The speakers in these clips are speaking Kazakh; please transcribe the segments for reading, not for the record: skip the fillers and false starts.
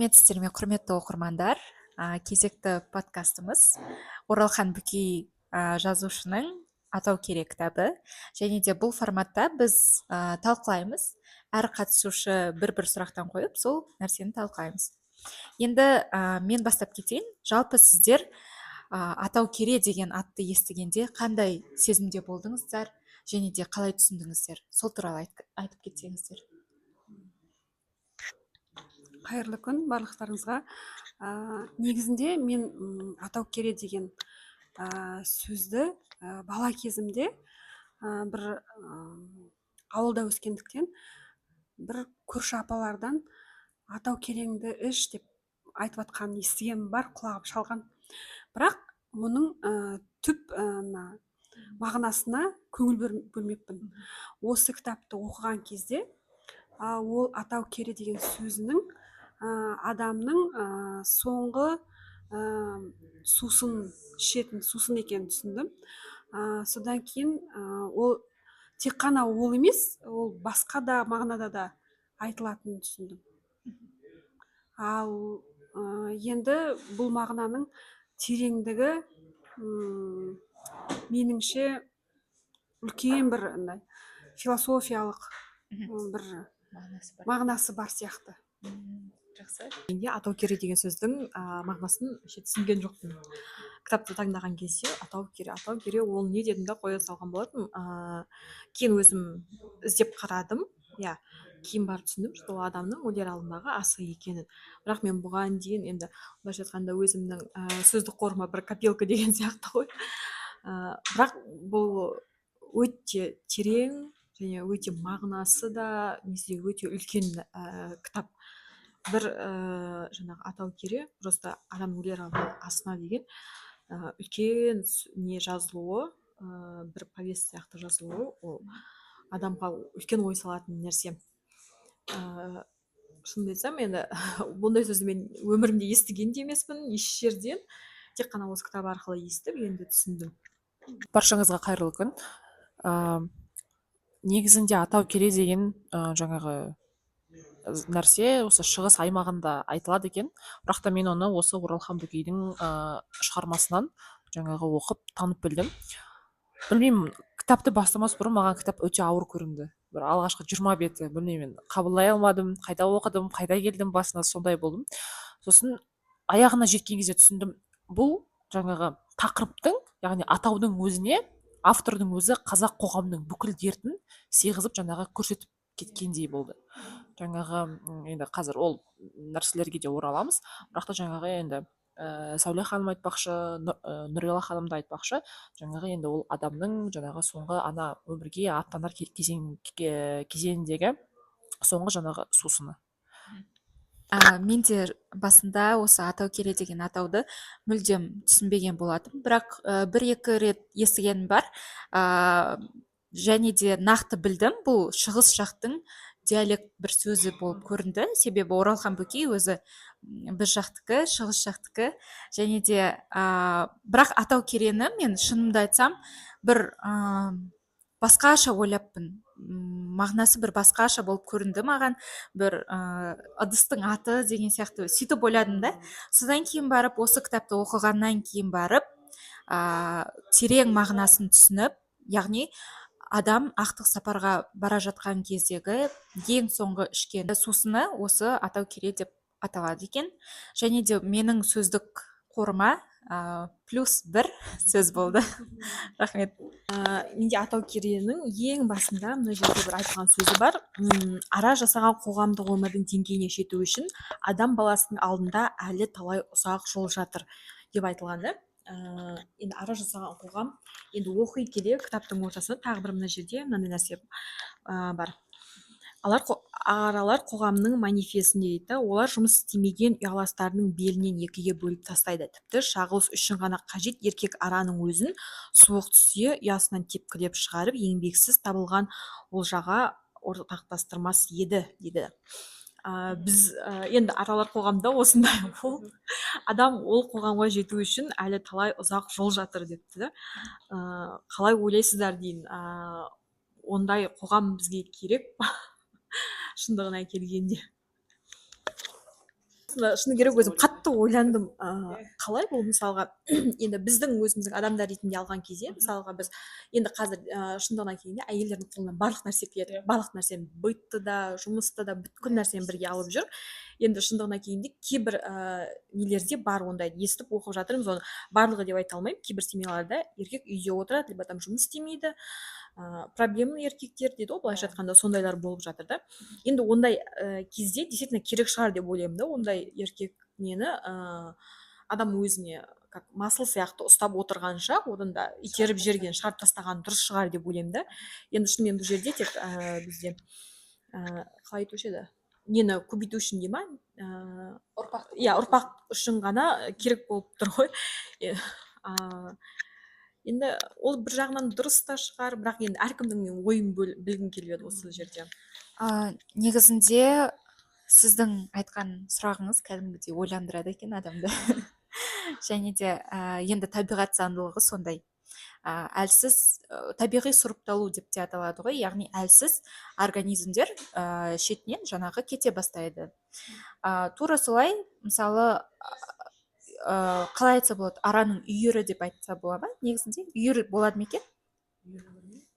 Құрметсіздер мен құрметті оқырмандар, кезекті подкастымыз Оралхан Бүкей жазушының Атау керек кітабы. Және де бұл форматта біз талқылаймыз. Әр қатысушы бір сұрақтан қойып, сол нәрсені талқылаймыз. Енді мен бастап кетейін. Жалпы сіздер Атау кере деген атты естігенде қандай сезімде болдыңыздар және де қалай түсіндіңіздер? Сол туралы айтып кетсеңіздер. Қайырлы күн барлықтарыңызға. Негізінде мен Атау кере деген сөзді бала кезімде бір ауылда өскендіктен бір көрші апалардан атау кереңді іш деп айтып жатқанын естігенім бар, құлағым шалған. Бірақ мұның түп мағынасына көңіл бөлмеппін. Осы кітапты оқыған кезде ол атау кере деген сөзінің адамның соңғы сусын ішетін сусын екенін түсіндім. Содан кейін ол тек қана ол емес, ол басқа да мағынада да айтылатынын түсіндім. Ал енді бұл мағынаның тереңдігі меніңше үлкен бір философиялық бір мағынасы бар сияқты. Жақсы. Менде атау кере деген сөздің мағынасын түсінген жоқпын. Кітапты таңдаған кезде атау кере ол не дедім да қоя салған болатын. Кейін өзім іздеп қарадым. Иә, кейін барып түсіндім, что ол адамның өлер алдындағы асығы екенін. Бірақ мен бұған дейін енді былайша айтқанда өзімнің сөздік қорыма бір копилка деген сияқты ғой. Бірақ бұл өте терең және өте мағынасы да өте үлкен кітап. Бір жаңағы атау кере просто адам өлер алдында асына деген үлкен не жазылуы, бір повесть сияқты жазылуы, ол адамға үлкен ой салатын нәрсе. Шынымды айтсам, енді бұндай сөзді мен өмірімде естіген де емеспін еш жерден, тек қана осы кітап арқылы естіп енді түсіндім. Баршаңызға қайырлы күн. Негізінде атау кере деген жаңағы нәрсе осы шығыс аймағында айтылады екен. Бірақ та мен оны осы Оралхан Бүкейдің шығармасынан жаңағы оқып танып білдім. Білмеймін, кітапты бастамас бұрын маған кітап өте ауыр көрінді. Бір алғашқы 20 беті, білмеймін, қабылдай алмадым, қайда оқыдым, қайда келдім, басына сондай болдым. Сосын аяғына жеткен кезде түсіндім, бұл жаңағы тақырыптың, яғни атаудың өзіне автордың өзі қазақ қоғамының бүкіл дертін сыйғызып жаңағы көрсетіп кеткендей болды. Жаңағы енді қазір ол нәрселерге де ораламыз, бірақ та жаңағы енді Сәуле ханым айтпақшы, Нұрила ханым да айтпақшы, жаңағы енді ол адамның жаңағы соңғы ана өмірге аттанар кезеңіндегі соңғы жаңағы сусыны. Мен де басында осы атау кере деген атауды мүлдем түсінбеген болатым, бірақ бір-екі рет естігенім бар, және де нақты білдім, бұл шығыс жақтың диалект бір сөзі болып көрінді. Себебі Оралхан Бүкей өзі біз жақтікі, шығыс жақтікі, және де бірақ атау керені мен шынымды айтсам бір басқаша ойлаппын. Мағынасы бір басқаша болып көрінді маған, бір ыдыстың аты деген сияқты сөйтіп ойладым да. Содан кейін барып осы кітапты оқығаннан кейін барып терең мағынасын түсініп, яғни адам ақтық сапарға бара жатқан кездегі ең соңғы ішкен сусыны осы атау кере деп аталады екен. Және де менің сөздік қорыма +1 сөз болды. Рахмет. Менде атау керенің ең басында мына жерде бір айтылған сөзі бар. Ара жасаған қоғамдық өмірдің деңгейіне жету үшін адам баласының алдында әлі талай ұзақ жол жатыр деп айтылған да. Енді ара жасаған қоғам, енді оқи келе кітаптың ортасында тағы бір мына жерде мынандай нәрсе бар. Аралар қоғамның манифесінде дейді, олар жұмыс істемеген ұяластарының белінен екіге бөліп тастайды. Тіпті шағылыс үшін ғана қажет еркек араның өзін суық түссе ұясынан тепкілеп шығарып, еңбексіз табылған олжаға ортақтастырмас еді дейді. Біз енді аралар қоғамда осындай ол адам ол қоғамға жету үшін әлі талай ұзақ жол жатыр депті. Қалай ойлайсыздар дейін, ондай қоғам бізге керек па? Шындығына келгенде. шыны керек өзім қатты ойландым, қалай бұл мысалға енді біздің өзіміздің адамдар ретінде алған кезде мысалға біз енді қазір шындығына келгенде әйелдердің қолынан барлық нәрсе келеді, барлық нәрсені бытты да жұмысты да бүткіл нәрсені бірге алып жүр. Енді шындығына келгенде кейбір нелерде бар, ондайды естіп оқып жатырмыз, оны барлығы деп айта алмаймын. Кейбір семьяларда еркек үйде отырады, либо там жұмыс істемейді, проблемный еркектер дейді ғой, былайша айтқанда сондайлар болып жатыр да. Енді ондай кезде действительно керек шығар деп ойлаймын да, ондай еркек нені адам өзіне как масыл сияқты ұстап отырғанша одан да итеріп жерден шығарып тастаған дұрыс шығар деп ойлаймын да. Енді шынымен бұл жерде тек бізде қалай айтушы еді, нені көбейту үшін дей ма, иә, ұрпақ үшін ғана керек болып тұр ғой. Енді ол бір жағынан дұрыс та шығар, бірақ енді әркімнің мен ойын білгім келіп еді осы жерде. Негізінде сіздің айтқан сұрағыңыз кәдімгідей ойландырады екен адамды. Және де енді табиғат заңдылығы сондай. Әлсіз табиғи сұрыпталу деп те аталады ғой, яғни әлсіз организмдер шетінен жаңағы кете бастайды. Тура солай, мысалы, қалай айтса болады, араның үйірі деп айтса болады ма? Негізінде үйір болады ма екен?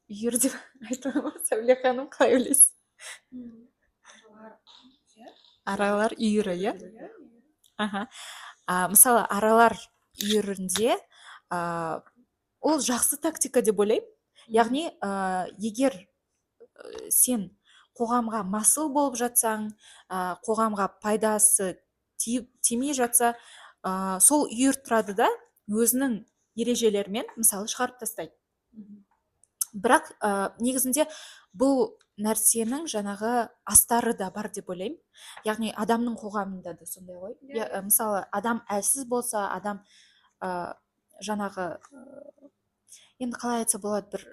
Үйір деп айтыла ма? Сәуле ханым, қалай ойлайсыз? Аралар үйірі, иә? Мысалы, аралар үйірінде ол жақсы тактика деп ойлаймын. Яғни, егер сен қоғамға масыл болып жатсаң, қоғамға пайдасы тимей жатса, сол үйір тұрады да өзінің ережелерімен мысалы шығарып тастайды. Бірақ негізінде бұл нәрсенің жаңағы астары да бар деп ойлаймын. Яғни адамның қоғамында да сондай ғой. Мысалы адам әлсіз болса, адам жаңағы енді қалай айтса болады, бір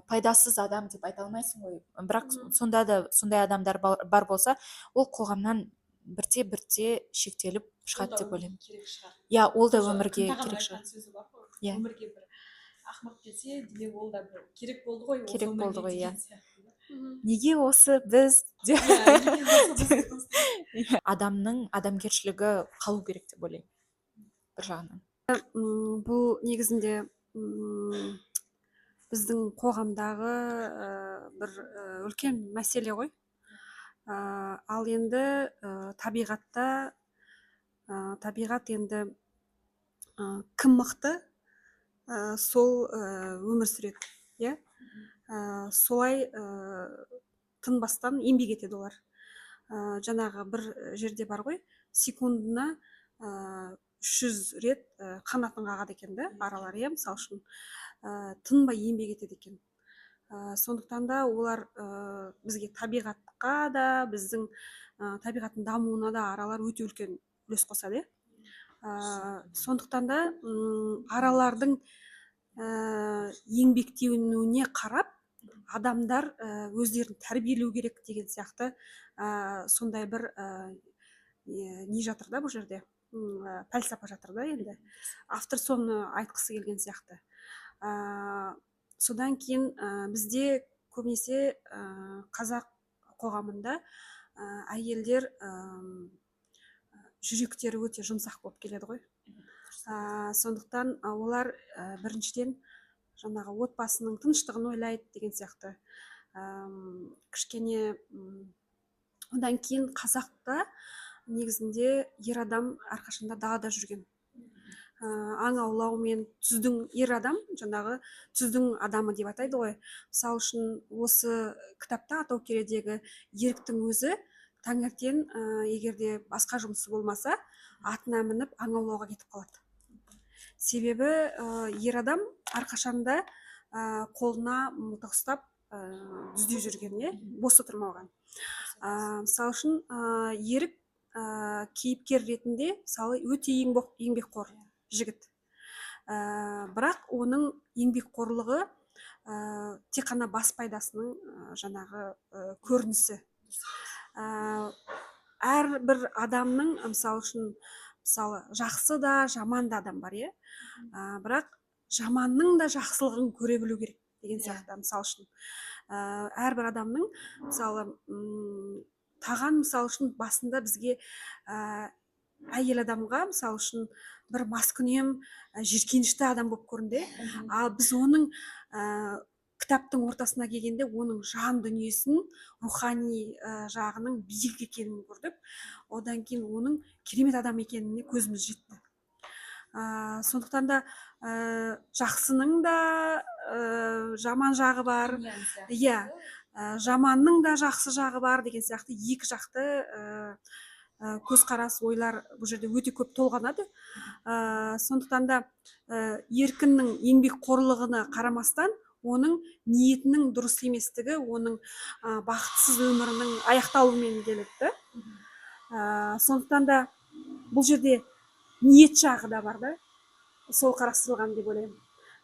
пайдасыз адам деп айта алмайсың ғой. Бірақ сонда да сондай адамдар бар болса, ол қоғамнан бірте шектеліп шығады деп ойлаймын. Иә, ол да өмірге керек шығар. Өмірге бір ақымақ келсе, демек ол да бір керек болды ғой. Керек болды ғой, иә. Неге осы біз адамның адамгершілігі қалу керек деп ойлаймын, бір жағынан. Бұл негізінде біздің қоғамдағы бір үлкен мәселе ғой. Ал енді табиғат енді кім мықты, сол өмір сүреді, иә? Солай тынбастан еңбек етеді олар. Жаңағы бір жерде бар ғой, секундына 300 рет қанатын қағады екен да, аралар, иә, мысалы үшін тынбай еңбек етеді екен. Сондықтан да олар бізге табиғатқа да, біздің табиғаттың дамуына да аралар өте үлкен үлес қосады. Сондықтан да аралардың еңбектенуіне қарап адамдар өздерін тәрбиелеу керек деген сияқты сондай бір не жатыр да бұл жерде, пәлсапа жатыр да енді. Автор соны айтқысы келген сияқты. Содан кейін бізде көбінесе қазақ қоғамында әйелдер жүректері өте жұмсақ болып келеді ғой. Сондықтан олар біріншіден жаңағы отбасының тыныштығын ойлайды деген сияқты. Кішкене одан кейін қазақта негізінде ер адам әрқашанда далада жүрген. Аң аулаумен түздің ер адам, жаңағы түздің адамы деп атайды ғой. Мысалы үшін осы кітапта Атау Кередегі еріктің өзі таңертең егерде басқа жұмысы болмаса, атына мініп аң аулауға кетіп қалады. Себебі ер адам әрқашанда қолына мылтық ұстап дүзде жүрген, бос отырмаған. Мысалы үшін ерік кейіпкер ретінде өте еңбекқор жігіт. Бірақ оның еңбекқорлығы тек қана бас пайдасының жаңағы көрінісі. Әрбір адамның мысалы жақсы да жаман да адам бар, иә. Бірақ жаманның да жақсылығын көре білу керек деген сияқты. Мысалы үшін әрбір адамның мысалы таған мысалы үшін басында бізге әйел адамға мысалы үшін бір маскүнем жиіркенішті адам болып көрінді, ал біз оның кітаптың ортасына келгенде оның жан дүниесін рухани жағының биік екенін көрдік. Одан кейін оның керемет адам екеніне көзіміз жетті. Сондықтан да жақсының да жаман жағы бар, иә, жаманның да жақсы жағы бар деген сияқты екі жақты көзқарас ойлар бұл жерде өте көп толғанады. Сондықтан да еркіннің еңбекқорлығына қарамастан оның ниетінің дұрыс еместігі оның бақытсыз өмірінің аяқталуымен келеді. Сондықтан да бұл жерде ниет жағы да бар да, сол қарастырылған деп ойлаймын.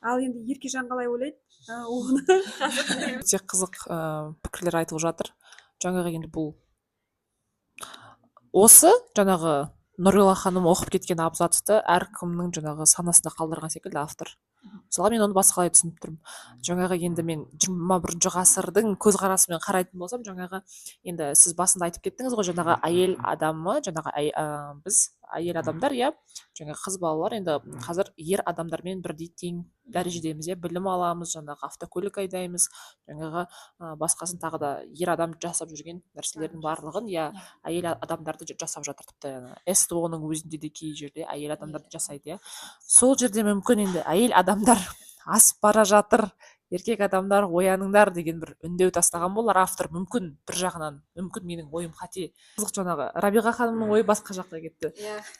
Ал енді Еркежан қалай ойлайды? Оны өте қызық пікірлер айтылып жатыр. Жаңағы енді бұл осы жаңағы Нұрила ханым оқып кеткен абзацты әркімнің жаңағы санасында қалдырған секілді автор. Мысалы мен оны басқалай түсініп тұрмын. Жаңағы енді мен 21 ғасырдың көзқарасымен қарайтын болсам, жаңағы енді сіз басында айтып кеттіңіз ғой, жаңағы әйел адамы, жаңағы біз әйел адамдар, иә, жаңағы қыз балалар енді қазір ер адамдармен бірдей тең дәрежедеміз, иә, білім аламыз, жаңағы автокөлік айдаймыз, жаңағы басқасын тағы да ер адам жасап жүрген нәрселердің барлығын, иә, әйел адамдарды жасап жатыр. Тіпті СТО-ның өзінде де кей жерде әйел адамдарды жасайды, иә. Сол жерде мүмкін енді әйел адамдар асып бара жатыр, еркек адамдар ояныңдар деген бір үндеу тастаған болар автор. Мүмкін бір жағынан, мүмкін менің ойым қате. Қызық, жаңағы Рабиға ханымның ойы басқа жаққа кетті.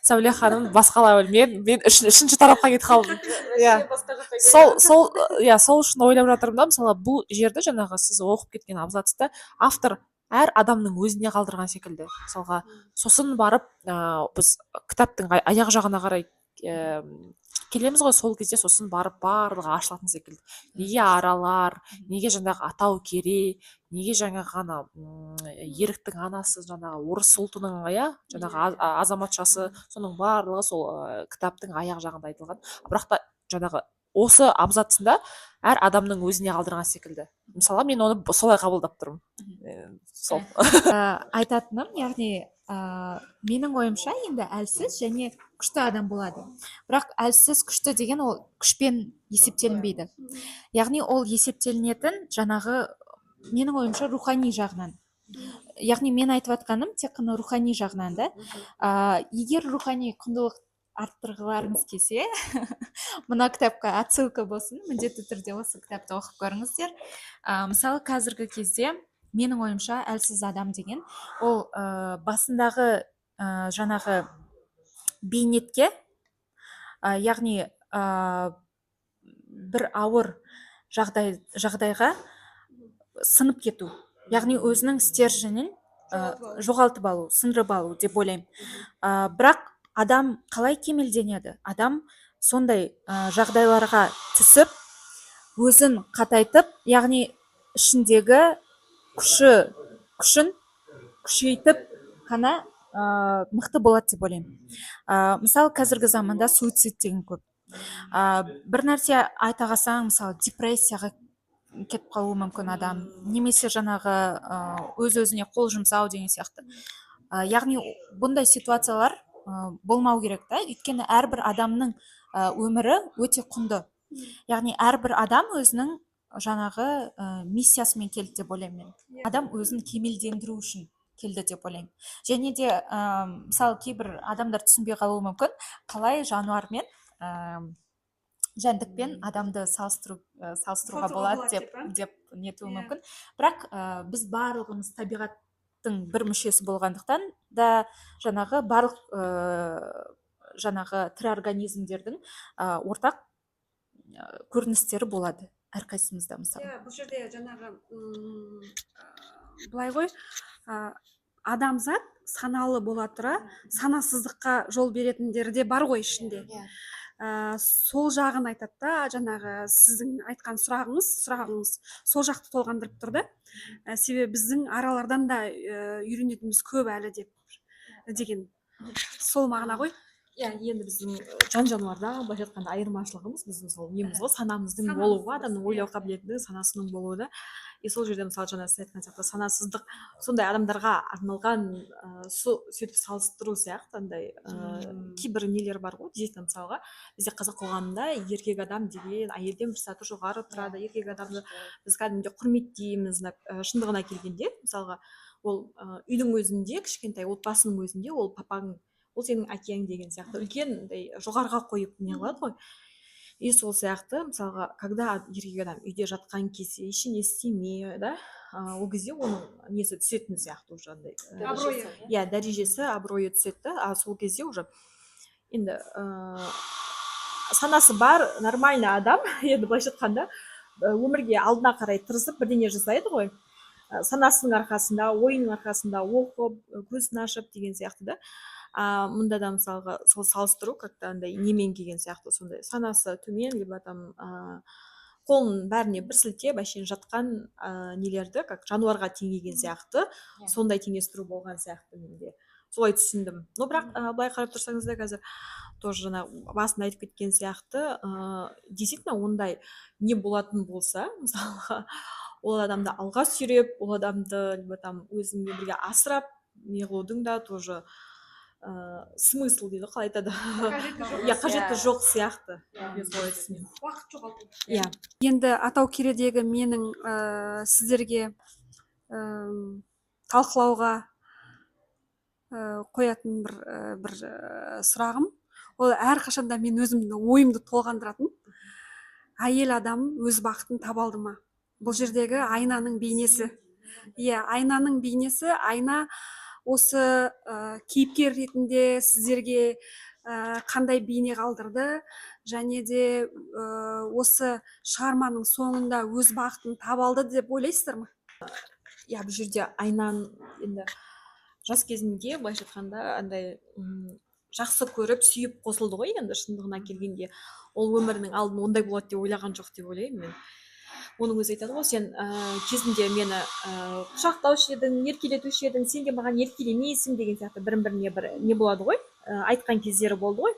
Сәуле ханым басқалай, мен үшінші тарапқа кетіп қалдым. Иә. Сол үшін ойлап жатырмын да, мысалы бұл жерде жаңағы сіз оқып кеткен абзацты автор әр адамның өзіне қалдырған секілді. Мысалға, сосын барып біз кітаптың аяқ жағына қарай келеміз ғой, сол кезде сосын барып барлығы ашылатын секілді. Неге аралар, неге жаңағы атау кере, неге жаңағы ғана еріктің анасы жаңағы орыс ұлтының, иә, жаңағы азаматшасы, соның барлығы сол кітаптың аяқ жағында айтылған. Бірақ та жаңағы осы абзацында әр адамның өзіне қалдырған секілді. Мысалы мен оны солай қабылдап тұрмын. Сол. Айтатыным, яғни менің ойымша енді әлсіз және күшті адам болады. Бірақ әлсіз күшті деген ол күшпен есептелінбейді. Яғни ол есептелінетін жаңағы менің ойымша рухани жағынан. Яғни мен айтып жатқаным тек қана рухани жағынан да. Егер рухани құндылық арттырғыларыңыз келсе, мына кітапқа отсылка болсын, міндетті түрде осы кітапты оқып көріңіздер. Мысалы қазіргі кезде менің ойымша әлсіз адам деген ол басындағы жаңағы бейнетке, яғни бір ауыр жағдайға сынып кету, яғни өзінің стерженін жоғалтып алу, сындырып алу деп ойлаймын. Бірақ адам қалай кемелденеді? Адам сондай жағдайларға түсіп, өзін қатайтып, яғни ішіндегі күшін күшейтіп қана мықты болады деп ойлаймын. Мысалы қазіргі заманда суицид деген көп. Бір нәрсе айта қалсаң, мысалы депрессияға кетіп қалуы мүмкін адам, немесе жаңағы өз-өзіне қол жұмсау деген сияқты. Яғни бұндай ситуациялар болмау керек та, өйткені әрбір адамның өмірі өте құнды. Яғни әрбір адам өзінің жаңағы миссиясымен келді деп ойлаймын мен. Адам өзін кемелдендіру үшін келді деп ойлаймын. Және де мысалы кейбір адамдар түсінбей қалуы мүмкін, қалай жануармен жәндікпен адамды салыстыруға болады деп нетуі мүмкін. Бірақ біз барлығымыз табиғаттың бір мүшесі болғандықтан да жаңағы барлық жаңағы тірі организмдердің ортақ көріністері болады әрқайсымызда. Мысалы бұл жерде жаңағы былай ғой, адамзат саналы бола тұра санасыздыққа жол беретіндері де бар ғой ішінде. Сол жағын айтады да, жаңағы сіздің айтқан сұрағыңыз сол жақты толғандырып тұрды. Себебі біздің аралардан да үйренетініміз көп әлі деген сол мағына ғой. иә енді біздің жан жануарда былайша айтқанда айырмашылығымыз біздің сол неміз ғой, санамыздың болуы, адамның ойлау қабілетінің санасының болуы да. И сол жерде мысалы жаңа сіз айтқан сияқты санасыздық сондай адамдарға арналған сөйтіп салыстыру сияқты андай кейбір нелер бар ғой. Действительно мысалға бізде қазақ қоғамында еркек адам деген әйелден бір саты жоғары тұрады. Еркек адамды біз кәдімгідей құрметтейміз. Шындығына келгенде мысалға ол үйдің өзінде кішкентай отбасының өзінде ол папаң, ол сенің әкең деген сияқты үлкен жоғарыға қойып не қылады ғой. И сол сияқты мысалға когда еркек адам үйде жатқан кезде ештеңе істемей, да, ол кезде оның несі түсетін сияқты уже андай абыройы. иә дәрежесі абыройы түседі. Сол кезде уже енді санасы бар нормальный адам енді былайша айтқанда өмірге алдына қарай тырысып бірдеңе жасайды ғой. Санасының арқасында, ойының арқасында оқып, көзін ашып деген сияқты да. Мұнда да мысалға сол салыстыру как-то андай немен келген сияқты, сондай санасы төмен, либо там қолын бәріне бір сілтеп әшейін жатқан нелерді как жануарға теңеген сияқты, сондай теңестіру болған сияқты менде. Солай түсіндім. Но бірақ былай қарап тұрсаңыз да қазір тоже жаңа басында айтып кеткен сияқты, действительно ондай не болатын болса, мысалға ол адамды алға сүйреп, ол адамды либо там өзіңмен бірге асырап не қылудың да тоже смысл дейді, қалай айтады, қажеті жоқ сияқты. Уақыт жоғалту. Иә. Енді атау кередегі менің сіздерге талқылауға қоятын бір сұрағым, ол әрқашанда мен өзімді ойымды толғандыратын, әйел адам өз бақытын таба алды ма? Бұл жердегі айнаның бейнесі. Иә, айнаның бейнесі, айна осы кейіпкер ретінде сіздерге қандай бейне қалдырды, және де осы шығарманың соңында өз бақытын таба алды деп ойлайсыздар ма? Иә, бұл жерде айнаның енді жас кезінде былайша айтқанда андай жақсы көріп сүйіп қосылды ғой. Енді шындығына келгенде ол өмірінің алдын ондай болады деп ойлаған жоқ деп ойлаймын мен. Оның өзі айтады ғой, сен кезінде мені құшақтаушы едің, еркелетуші едің, сен де маған еркелемейсің деген сияқты бірін-біріне бір не болады ғой, айтқан кездері болды ғой.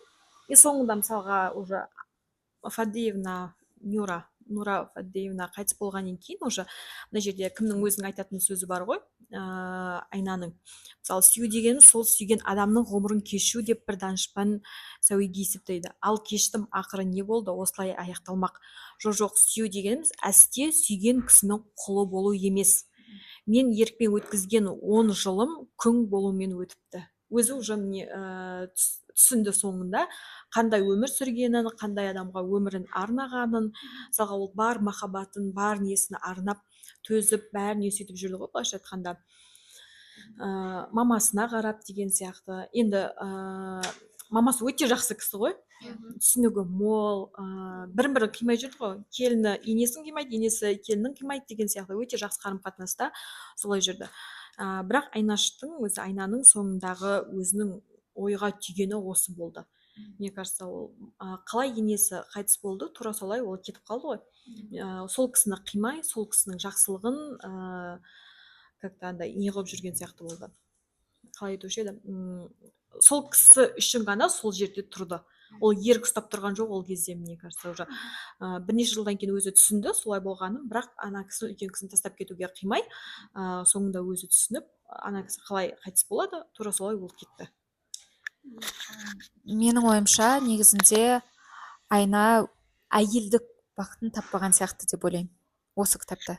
И соңында мысалға уже Фадеевна Нура Фадеевна қайтыс болғаннан кейін уже мына жерде кімнің өзінің айтатын сөзі бар ғой, айнаның. Мысалы, сүю дегеніміз сол сүйген адамның ғұмырын кешу деп бір данышпан сәуегейсіп дейді. Ал кештім, ақыры не болды, осылай аяқталмақ. Жоқ, сүю дегеніміз әсте сүйген кісінің құлы болу емес. Мен еркпен өткізген 10 жылым күң болумен өтіпті. Өзі уже түсінді соңында қандай өмір сүргенін, қандай адамға өмірін арнағанын. Мысалға ол бар махаббатын, бар несін арнап, төзіп, бәріне сөйтіп жүрді ғой, былайша айтқанда. Мамасына қарап деген сияқты. Енді мамасы өте жақсы кісі ғой, түсінігі мол, бірін-бірі қимай жүрді ғой. Келіні енесін қимайды, енесі келінін қимайды деген сияқты өте жақсы қарым-қатынаста солай жүрді. Бірақ айнаның соңындағы өзінің ойға түйгені осы болды. Мне кажется, ол қалай енесі қайтыс болды, тура солай ол кетіп қалды ғой. Сол кісіні қимай, сол кісінің жақсылығын как-то андай не қылып жүрген сияқты болды. Қалай айтушы еді, сол кісі үшін ғана сол жерде тұрды. Ол ерік ұстап тұрған жоқ ол кезде, мне кажется, уже бірнеше жылдан кейін өзі түсінді солай болғанын, бірақ ана кісі үлкен кісіні тастап кетуге қимай, соңында өзі түсініп, ана кісі қалай қайтыс болады, тура солай ол кетті. Менің ойымша негізінде айна әйелдік бақытын таппаған сияқты деп ойлаймын осы кітапта.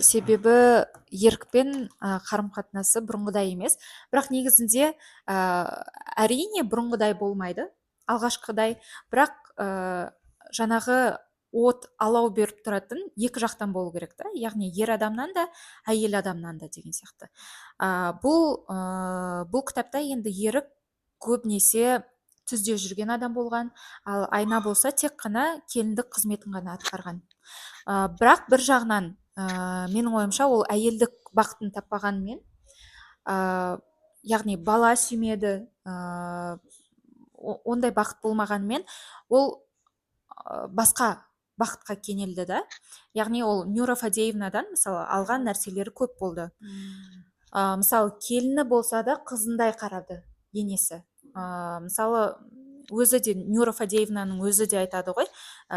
Себебі ерікпен қарым-қатынасы бұрынғыдай емес, бірақ негізінде әрине бұрынғыдай болмайды, алғашқыдай, бірақ жаңағы от алау беріп тұратын екі жақтан болу керек та, яғни ер адамнан да әйел адамнан да деген сияқты. Бұл кітапта енді ерік көбінесе түзде жүрген адам болған, ал айна болса тек қана келіндік қызметін ғана атқарған. Бірақ бір жағынан менің ойымша ол әйелдік бақытын таппағанмен, яғни бала сүймеді, ондай бақыт болмағанмен ол басқа бақытқа кенелді да. Яғни ол Нюра Фадеевнадан мысалы алған нәрселері көп болды. Мысалы келіні болса да қызындай қарады енесі. мысалы өзі де Нюра Фадеевнаның өзі де айтады ғой,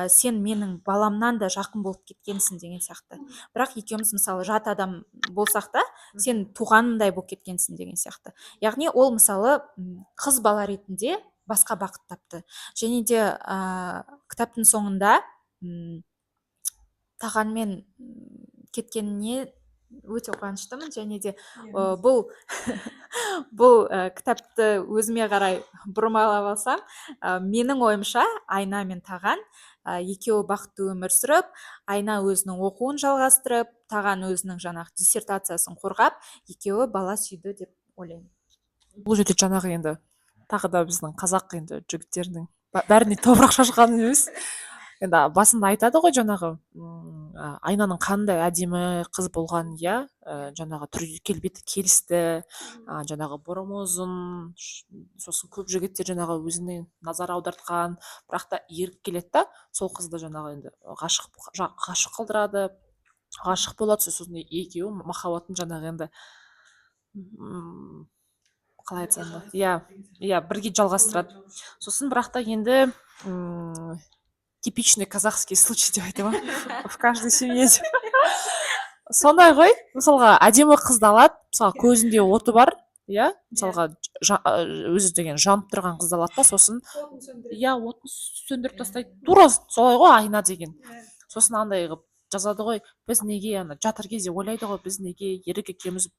сен менің баламнан да жақын болып кеткенсің деген сияқты. Бірақ екеуміз мысалы жат адам болсақ та сен туғанымдай болып кеткенсің деген сияқты. Яғни ол мысалы қыз бала ретінде басқа бақыт тапты. Және де кітаптың соңында тағанмен кеткеніне өте қуаныштымын. Және де бұл бұл кітапты өзіме қарай бұрмалап алсам, менің ойымша Айна мен Таған екеуі бақытты өмір сүріп, Айна өзінің оқуын жалғастырып, Таған өзінің жаңағы диссертациясын қорғап, екеуі бала сүйді деп ойлаймын. Бұл жерде жаңағы енді тағы да біздің қазақ енді жігіттерінің бәріне топырақ шашқан емес. Енді басында айтады ғой жаңағы Айнаның қандай әдемі қыз болған, иә, жаңағы түрі келбеті келісті, жаңағы бұрымы ұзын, сосын көп жігіттер жаңағы өзіне назар аудартқан, бірақ та еріп келеді да, сол қызды жаңағы енді ғашық қылдырады, ғашық болады, сосын екеуі махаббатын жаңағы енді қалай айтсам да, иә бірге жалғастырады. Сосын бірақ та енді типичный казахский случай деп айтамын, в каждой семье. Сондай ғой, мысалға әдемі қызды алады, мысалы көзінде оты бар, иә, мысалға өзі деген жанып тұрған қызды алады да, сосын иә отын сөндіріп тастайды. Тура солай ғой Айна деген. Сосын андай қылып жазады ғой, біз неге жатыр кезде ойлайды ғой, біз неге ерік екеуміз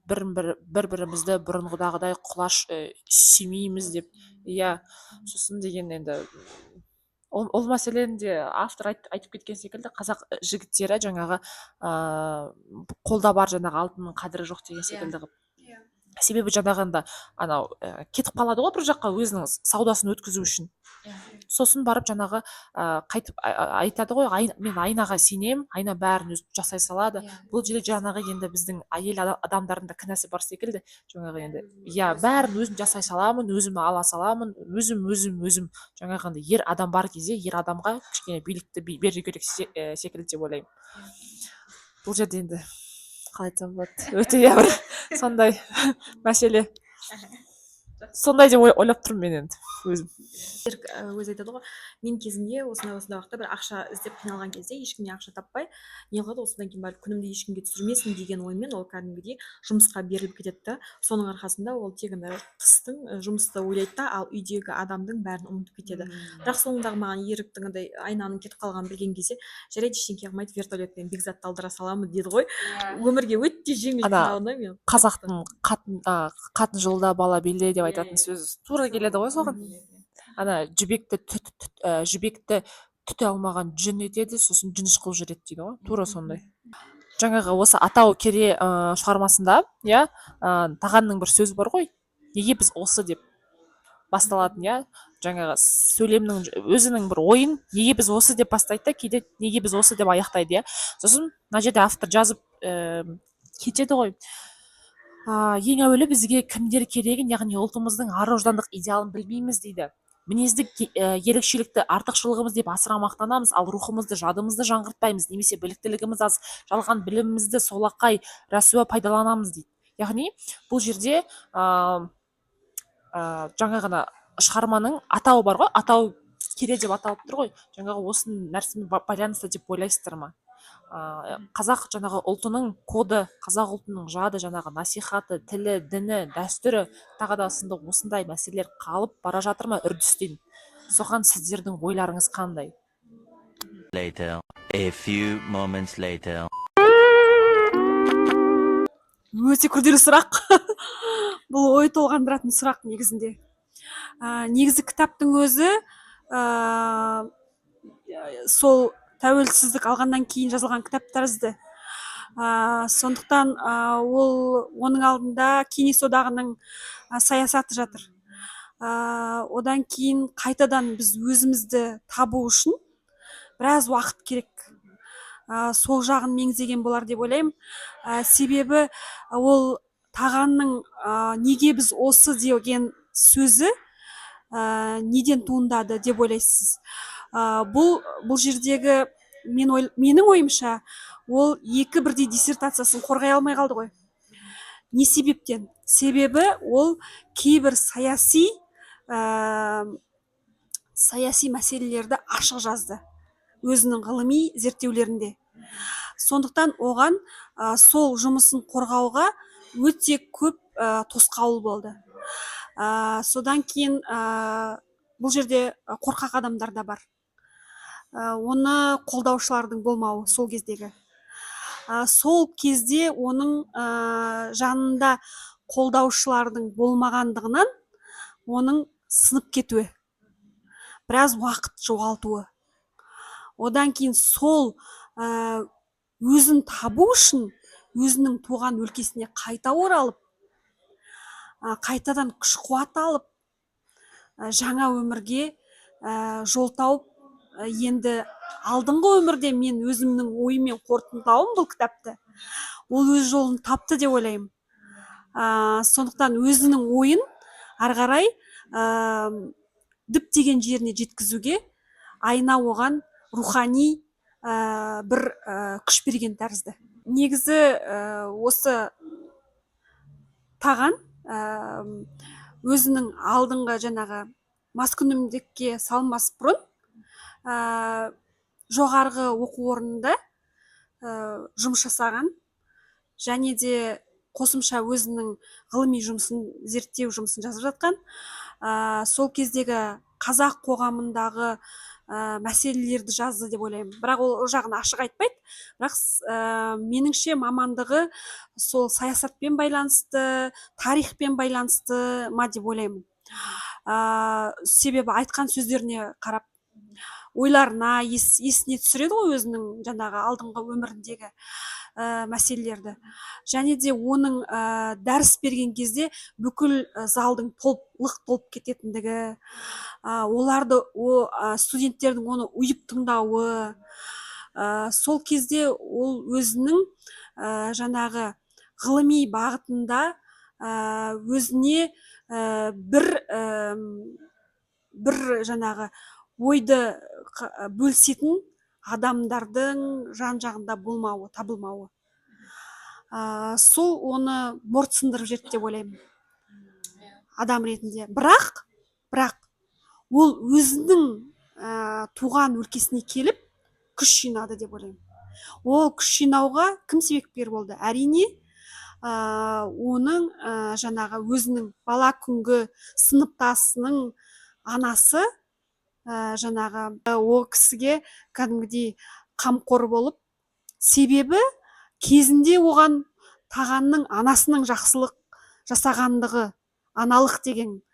бір-бірімізді бұрынғыдағыдай құлаш сүймейміз деп. Иә, сосын деген енді ол мәселені де автор айтып кеткен секілді, қазақ жігіттері жаңағы қолда бар жаңағы алтынның қадірі жоқ деген секілді қылып. Себебі жаңағында анау кетіп қалады ғой бір жаққа өзінің саудасын өткізу үшін. Сосын барып жаңағы қайтып айтады ғой, мен Айнаға сенем, Айна бәрін өзі жасай салады. Бұл жерде жаңағы енді біздің әйел адамдарында кінәсі бар секілді, жаңағы енді иә бәрін өзім жасай саламын, өзім ала саламын, өзім жаңағында ер адам бар кезде ер адамға кішкене билікті беру керек секілді деп ойлаймын. Бұл жерде енді қалай айтсам болады, өте бір сондай мәселе. Сондай деп ойлап тұрмын мен енді өзім. Өзі айтады ғой, мен кезінде осындай уақытта бір ақша іздеп қиналған кезде ешкімнен ақша таппай не қылады, осыдан кейін барып күнімді ешкімге түсірмесін деген оймен ол кәдімгідей жұмысқа беріліп кетеді да, соның арқасында ол тек тыстың жұмысты ойлайды да, ал үйдегі адамдың бәрін ұмытып кетеді. Бірақ соңындағы маған еріктің андай Айнаның кетіп қалғанын білген кезде жарайды ештеңе қылмайды, вертолетпен бекзатты алдыра саламын деді ғой. Өмірге өте жеңіл қиналдым мен. Қазақтың қатын жылда бала белде деп айтатын сөз тура келеді ғой соған. Ана жібекті түте алмаған жүн етеді, сосын жүніс қылып жүреді дейді ғой, тура сондай. Жаңағы осы Атау Кере шығармасында, иә, Тағанның бір сөзі бар ғой, неге біз осы деп басталатын, иә, жаңағы сөйлемнің өзінің бір ойын неге біз осы деп бастайды да, кейде неге біз осы деп аяқтайды, иә. Сосын мына жерде автор жазып кетеді ғой, ең әуелі бізге кімдер керегін, яғни ұлтымыздың ар-ождандық идеалын білмейміз дейді. Мінездік ерекшелікті артықшылығымыз деп асыра мақтанамыз, ал рухымызды, жадымызды жаңғыртпаймыз, немесе біліктілігіміз аз, жалған білімімізді солақай рәсуа пайдаланамыз дейді. Яғни бұл жерде жаңағына шығарманың атауы бар ғой, Атау Кере деп аталып тұр ғой, жаңағы осы нәрсемен байланысты деп ойлайсыздар ма? Қазақ жаңағы ұлтының коды, қазақ ұлтының жады, жаңағы насихаты, тілі, діні, дәстүрі тағы да сынды осындай мәселелер қалып бара жатыр ма үрдістен? Соған сіздердің ойларыңыз қандай? Later, a few moments later. Өте күрделі сұрақ. Бұл ой толғандыратын сұрақ негізінде. Негізі кітаптың өзі сол тәуелсіздік алғаннан кейін жазылған кітап тәрізді. Сондықтан оның алдында Кеңес одағының саясаты жатыр. Одан кейін қайтадан біз өзімізді табу үшін біраз уақыт керек. Сол жағын меңзеген болар деп ойлаймын. Себебі ол Тағанның неге біз осы деген сөзі неден туындады деп ойлайсыз? Бұл жердегі менің ойымша ол екі бірдей диссертациясын қорғай алмай қалды ғой. Не себептен? Себебі ол кейбір саяси саяси мәселелерді ашық жазды өзінің ғылыми зерттеулерінде. Сондықтан оған сол жұмысын қорғауға өте көп тосқауыл болды. Содан кейін бұл жерде қорқақ адамдар да бар. Оны қолдаушылардың болмауы сол кездегі. Сол кезде оның жанында қолдаушылардың болмағандығынан оның сынып кетуі, біраз уақыт жоғалтуы. Одан кейін сол өзін табу үшін өзінің туған өлкесіне қайта оралып, қайтадан күш қуат алып, жаңа өмірге жол тауып, енді алдыңғы өмірде мен өзімнің ойымен қорытындылауым бұл кітапты. Ол өз жолын тапты деп ойлаймын. Сондықтан өзінің ойын ары қарай діттеген жеріне жеткізуге айна оған рухани бір күш берген тәрізді. Негізі осы таған өзінің алдыңғы жаңағы маскүнемдікке салмас бұрын жоғарғы оқу орнында жұмыс жасаған, және де қосымша өзінің ғылыми жұмысын, зерттеу жұмысын жазып жатқан. Сол кездегі қазақ қоғамындағы мәселелерді жазды деп ойлаймын. Бірақ ол жағын ашық айтпайды. Бірақ меніңше мамандығы сол саясатпен байланысты, тарихпен байланысты ма деп ойлаймын. Себебі айтқан сөздеріне қарап, ойларына есіне түсіреді ғой өзінің жаңағы алдыңғы өміріндегі мәселелерді. Және де оның дәріс берген кезде бүкіл залдың лық толып кететіндігі, оларды студенттердің оны ұйып тыңдауы, сол кезде ол өзінің жаңағы ғылыми бағытында өзіне бір жаңағы ойды бөлісетін адамдардың жан-жағында болмауы, табылмауы. Сол оны морт сындырып жіберді деп ойлаймын, адам ретінде. Бірақ ол өзінің туған өлкесіне келіп күш жинады деп ойлаймын. Ол күш жинауға кім себепкер болды? Әрине, оның жаңағы өзінің бала күнгі сыныптасының анасы жаңағы ол кісіге кәдімгідей қамқор болып, себебі кезінде оған тағанның анасының жақсылық жасағандығы, аналық деген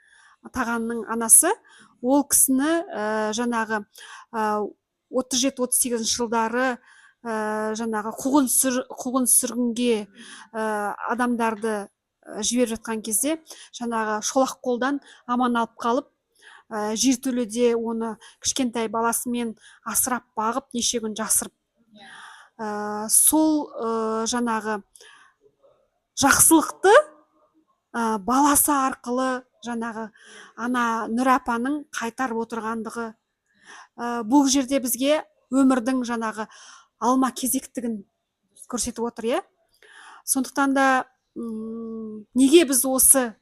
тағанның анасы, ол кісіні жаңағы 37-38 жылдары жаңағы қуғын сүргінге адамдарды жіберіп жатқан кезде жаңағы шолақ қолдан аман алып қалып, жертөледе оны кішкентай баласымен асырап бағып, неше күн жасырып. Сол жаңағы жақсылықты баласы арқылы жаңағы ана Нүр апаның қайтарып отырғандығы, бұл жерде бізге өмірдің жаңағы алма кезектігін көрсетіп отыр. Сондықтан да неге біз осы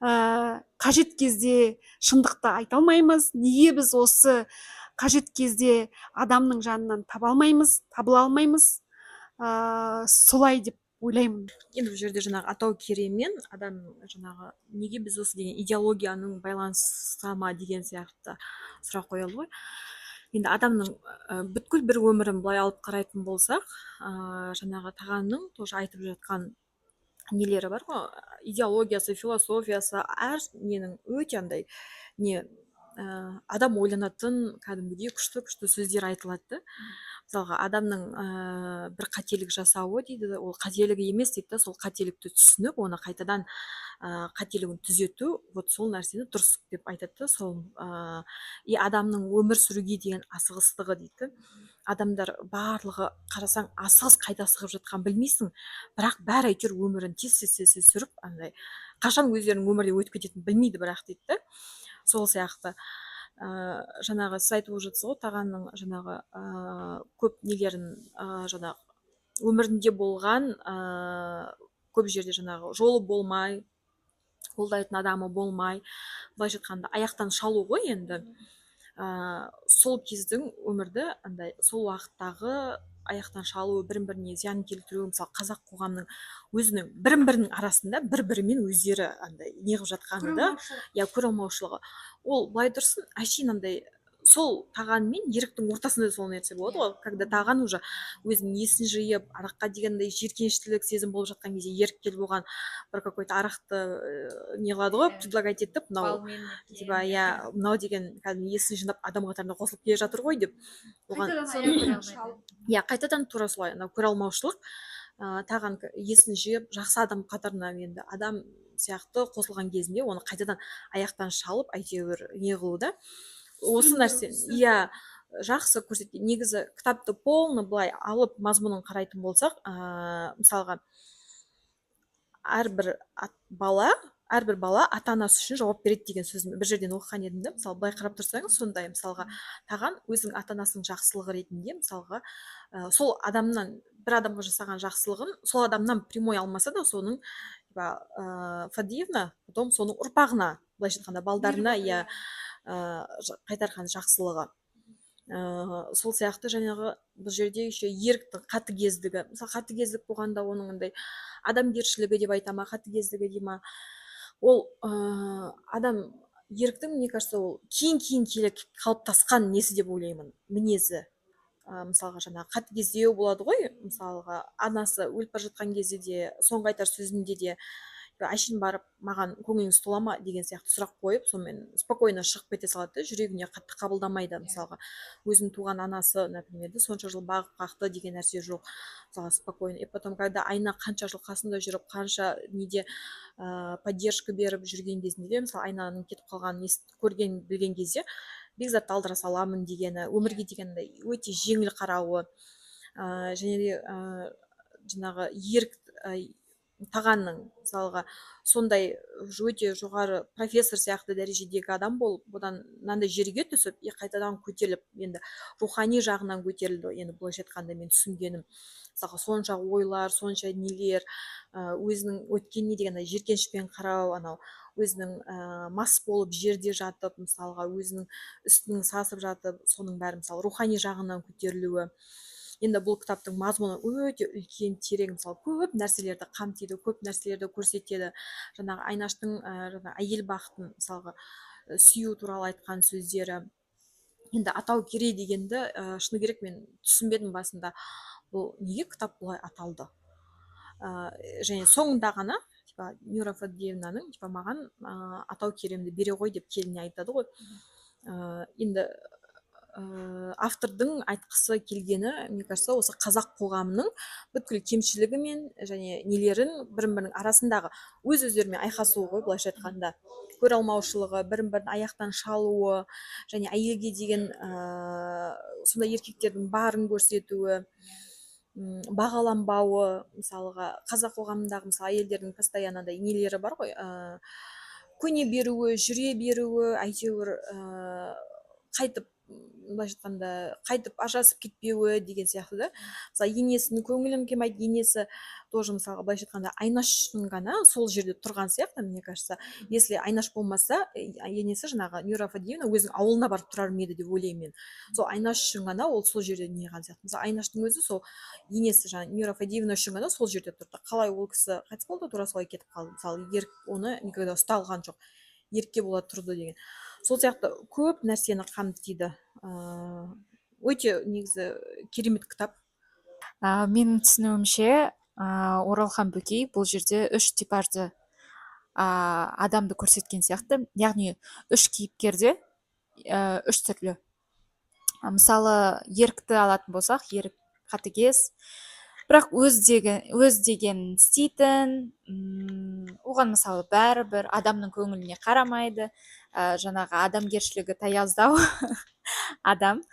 қажет кезде шындықты айта алмаймыз, неге біз осы қажет кезде адамның жанынан табыла алмаймыз, солай деп ойлаймын. Енді бұл жерде жаңағы атау кереймен адам жаңағы неге біз осы деген идеологияның байланысы ма деген сияқты сұрақ қойылды ғой. Енді адамның бүткіл бір өмірін былай алып қарайтын болсақ, жаңағы тағанның тоже айтып жатқан нелері бар ғой, идеологиясы, философиясы, әр ненің өте андай адам ойланатын кәдімгідей күшті сөздер айтылады. Мысалға, адамның бір қателік жасауы дейді, ол қателігі емес дейді, сол қателікті түсініп, оны қайтадан қателігін түзету, вот сол нәрсені дұрыс деп айтады. Сол адамның өмір сүруге деген асығыстығы дейді. Адамдар барлығы қарасаң асығыс қайда асығып жатқанын білмейсің, бірақ бәрі әйтеуір өмірін тез сүріп, андай қашан өздерінің өмірде өтіп кететінін білмейді бірақ дейді. Сол сияқты жаңағы сіз айтып жатсыз ғой, тағанның жаңағы көп нелерін жаңағы өмірінде болған көп жерде жаңағы жолы болмай қолдайтын адамы болмай, былайша айтқанда аяқтан шалу ғой енді. Сол кездің өмірді андай сол уақыттағы аяқтан шалу, бірін біріне зиян келтіру, мысалы қазақ қоғамының өзінің бірінің арасында бір бірімен өздері андай неғып жатқаны да, көре алмаушылығы, ол былай тұрсын әшейін андай сол таған мен еріктің ортасында сол нәрсе болады ғой, когда таған уже өзінің есін жиып араққа дегендай жиіркенішітілік сезім болып жатқан кезде ерік келіп оған бір какой-то арақты не қылады ғой, предлагать етіп, мынау типа мынау деген кәдімгі есін жинап адам қатарына қосылып келе жатыр ғой деп оған қайтадан тура солай анау көре алмаушылық, таған есін жиып жақсы адам қатарына енді адам сияқты қосылған кезінде оны қайтадан аяқтан шалып әйтеуір не қылу да, осы нәрсе жақсы көрсеткен. Негізі кітапты полный былай алып мазмұнын қарайтын болсақ, мысалға әрбір бала ата анасы үшін жауап береді деген сөзін бір жерден оқыған едім да. Мысалы былай қарап тұрсаңыз, сондай мысалға таған өзінің ата анасының жақсылығы ретінде мысалға сол адамнан бір адамға жасаған жақсылығын сол адамнан прямой алмаса да соның Фадиевна потом соның ұрпағына, былайша айтқанда балдарына қайтарған жақсылығы. Сол сияқты жаңағы бұл жерде еще еріктің қатыгездігі, мысалы қатыгездік болғанда оның андай адамгершілігі деп айта ма, қатыгездігі дей ма, ол адам еріктің, мне кажется, ол кейін келе қалыптасқан несі деп ойлаймын, мінезі. Мысалға жаңағы қатыгездеу болады ғой, мысалға анасы өліп бара жатқан кезде де соңғы айтар сөзінде де әшейін барып маған көңіліңіз тола ма деген сияқты сұрақ қойып, сонымен спокойно шығып кете салады да, жүрегіне қатты қабылдамайды. Мысалға өзінің туған анасы, например, сонша жыл бағып қақты деген нәрсе жоқ, мысалға спокойно. И потом когда айна қанша жыл қасында жүріп, қанша неде поддержка беріп жүрген кезінде де, мысалы айнаның кетіп қалғанын көрген білген кезде бекзатты алдыра саламын дегені, өмірге дегенде өте жеңіл қарауы, және де жаңағы ерік тағанның мысалға сондай өте жоғары профессор сияқты дәрежедегі адам болып, одан мынандай жерге түсіп, қайтадан көтеріліп, енді рухани жағынан көтерілді. Енді былайша айтқанда мен түсінгенім, мысалға сонша ойлар, сонша нелер, өзінің өткеніне деген жиіркенішпен қарау, анау өзінің мас болып жерде жатып, мысалға өзінің үстінің сасып жатып, соның бәрі мысалы рухани жағынан көтерілуі. Енді бұл кітаптың мазмұны өте үлкен, терең, мысалы көп нәрселерді қамтиды, көп нәрселерді көрсетеді. Жаңағы Айнаштың әйел бақытын мысалға сүю туралы айтқан сөздері. Енді атау керек дегенді шыны керек мен түсінбедім басында, бұл неге кітап бұлай аталды. Және соңында ғана Нюра Фадиевнаның маған атау керемді бере ғой деп келіне айтады ғой. Енді автордың айтқысы келгені, мне кажется, осы қазақ қоғамының бүткіл кемшілігі мен және нелерін бірін арасындағы өздерімен айқасуы ғой, былайша айтқанда көре алмаушылығы, бірін аяқтан шалуы, және әйелге деген сондай еркектердің барын көрсетуі, бағаланбауы. Мысалға қазақ қоғамындағы мысалы әйелдердің постоянно нелері бар ғой, көне беруі, жүре беруі, әйтеуір қайтып былайша айтқанда қайтып ажырасып кетпеуі деген сияқты да. Мысалы енесінің көңілім келмейді, енесі тоже мысалға былайша айтқанда Айнаш үшін ғана сол жерде тұрған сияқты, мне кажется. Если Айнаш болмаса, енесі жаңағы Нюра Фадиевна өзінің ауылына барып тұрар ма еді деп ойлаймын мен. Сол Айнаш үшін ғана ол сол жерде неған сияқты. Мысалы Айнаштың өзі сол енесі жаңағы Нюра Фадиевна үшін ғана сол жерде тұрды. Қалай ол кісі қайтыс болды, тура солай кетіп қалды. Мысалы ерік оны никогда ұсталған жоқ, ерікке бола тұрды деген. Сол сияқты көп нәрсені қамтиды. Өте негізі керемет кітап. Менің түсінуімше, Оралхан Бөкей бұл жерде үш типажды адамды көрсеткен сияқты. Яғни үш кейіпкерде үш түрлі. Мысалы ерікті алатын болсақ, ерік қатыгез, бірақ өз деген істейтін, оған мысалы бәрібір адамның көңіліне қарамайды, жаңағы адамгершілігі таяздау адам.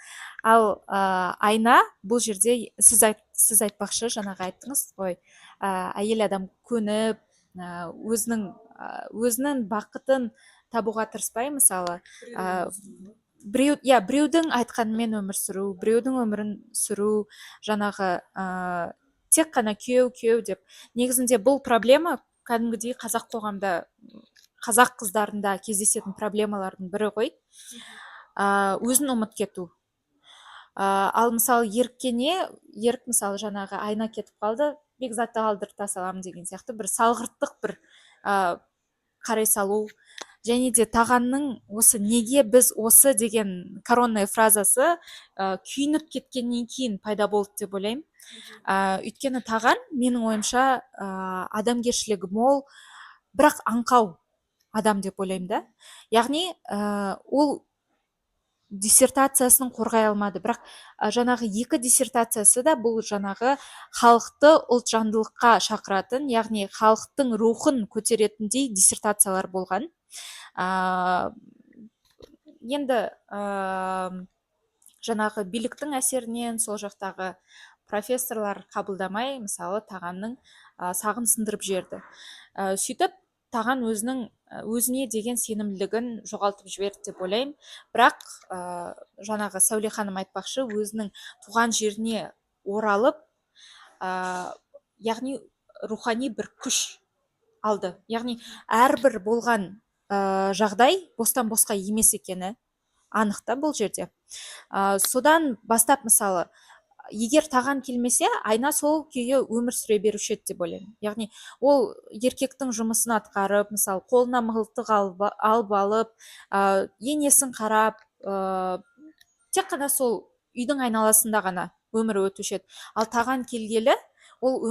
Ал Айна бұл жерде сіз айтпақшы, жаңағы айттыңыз ғой, әйел адам көніп, өзінің бақытын табуға тырыспай, мысалы біреудің айтқанымен өмір сүру, біреудің өмірін сүру, жаңағы тек қана күйеу деп. Негізінде бұл проблема кәдімгідей қазақ қоғамда қазақ қыздарында кездесетін проблемалардың бірі ғой. Өзін ұмыт кету. Ал мысалы ерік мысалы жаңағы айна кетіп қалды, бекзатты қалдырта саламын деген сияқты бір салғырттық бір қарай салу. Және де тағанның осы неге біз осы деген коронный фразасы күйініп кеткеннен кейін пайда болды деп ойлаймын. Өйткені таған менің ойымша адамгершілігі мол, бірақ аңқау адам деп ойлаймын да. Яғни ол диссертациясын қорғай алмады, бірақ жаңағы екі диссертациясы да бұл жаңағы халықты ұлтжандылыққа шақыратын, яғни халықтың рухын көтеретіндей диссертациялар болған. Енді жаңағы биліктің әсерінен сол жақтағы профессорлар қабылдамай, мысалы тағанның сағын сындырып жіберді. Сөйтіп таған өзіне деген сенімділігін жоғалтып жіберді деп ойлаймын. Бірақ жаңағы Сәуле ханым айтпақшы, өзінің туған жеріне оралып, яғни рухани бір күш алды. Яғни әрбір болған жағдай бостан босқа емес екені анық та бұл жерде. Содан бастап мысалы, егер таған келмесе, айна сол күйі өмір сүре беруші еді деп ойлаймын. Яғни ол еркектің жұмысын атқарып, мысалы қолына мылтық алып, енесін қарап, тек қана сол үйдің айналасында ғана өмірі өтуші еді. Ал таған келгелі ол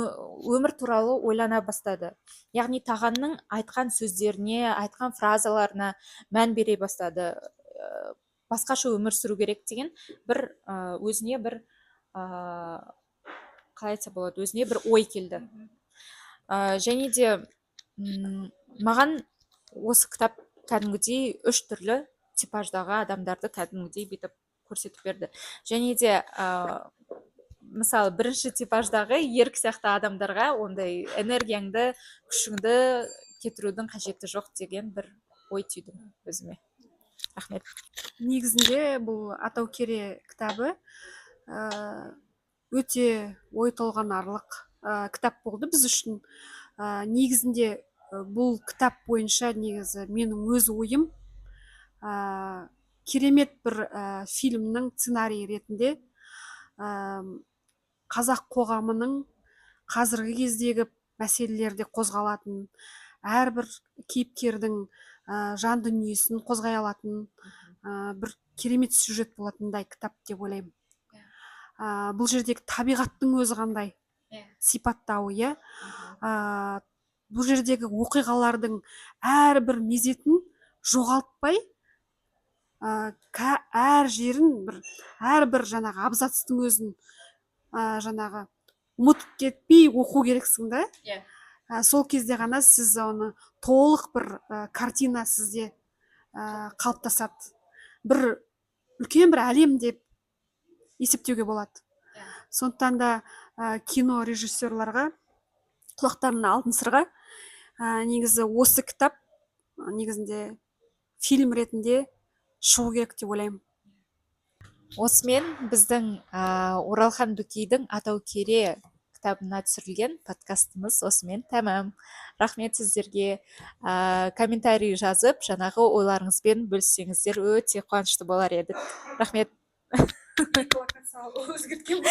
өмір туралы ойлана бастады. Яғни тағанның айтқан сөздеріне, айтқан фразаларына мән бере бастады. Басқаша өмір сүру керек деген бір өзіне бір қалай айтса болады, өзіне бір ой келді. Және де маған осы кітап кәдімгідей 3 түрлі типаждағы адамдарды кәдімгідей бүйтіп көрсетіп берді. Және де мысалы бірінші типаждағы ерік сияқты адамдарға ондай энергияңды, күшіңді кетірудің қажеті жоқ деген бір ой түйдім өзіме. Рахмет. Негізінде бұл Атаукере кітабы өте ой толғанарлық кітап болды біз үшін. Негізінде бұл кітап бойынша негізі менің өз ойым керемет бір фильмнің сценарийі ретінде қазақ қоғамының қазіргі кездегі мәселелерде қозғалатын, әрбір кейіпкердің жан дүниесін қозғай алатын бір керемет сюжет болатындай кітап деп ойлаймын. Бұл жердегі табиғаттың өзі қандай сипаттауы, бұл жердегі оқиғалардың әрбір мезетін жоғалтпай, әр жерін, әрбір жаңағы абзацтың өзін жаңағы ұмытып кетпей оқу керексің да. Сол кезде ғана сіз оны толық бір картина сізде қалыптасады. Бір үлкен бір әлем деп есептеуге болады. Сондықтан да кино режиссерларға, құлақтарына алтын сырға, негізі осы кітап негізінде фильм ретінде шығу керек деп ойлаймын. Осымен біздің Оралхан Бөкейдің Атаукере кітабына түсірілген подкастымыз осымен тәмам. Рахмет сіздерге. Комментарий жазып, жаңағы ойларыңызбен бөліссеңіздер өте қуанышты болар едік. Рахмет. Локация өзгерткен